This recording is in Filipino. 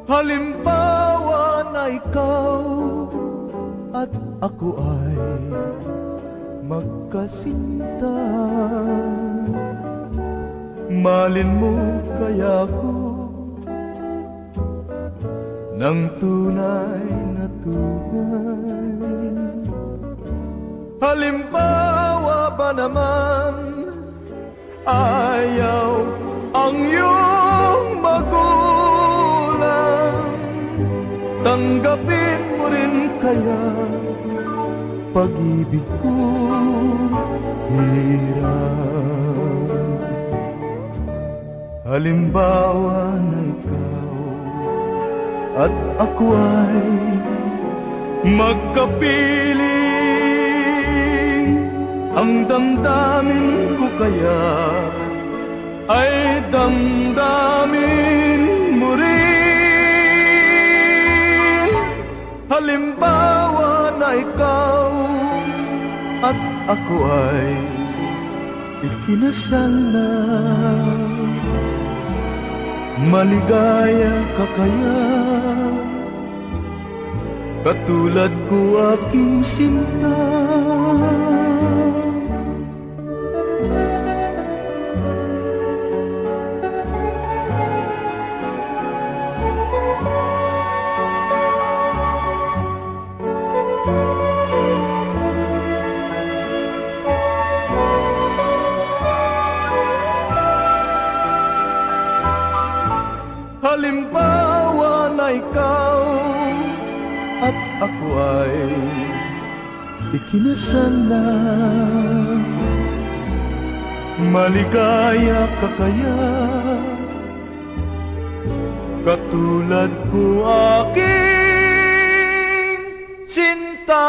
Halimbawa na ikaw at ako ay magkasinta, malin mo kaya ko ng tunay na tunay. Halimbawa ba naman ayaw ang iyong magulang, tanggapin mo rin kaya pag-ibig ko hirap. Halimbawa na ikaw at ako ay magkapiling, ang damdamin ko kaya ay damdamin mo rin. Halimbawa na ikaw at ako ay ikinasal na, maligaya ka kaya katulad ko aking sinta. Halimbawa na ikaw at ako ay ikinasal na, maligaya ka kaya katulad ko aking sinta.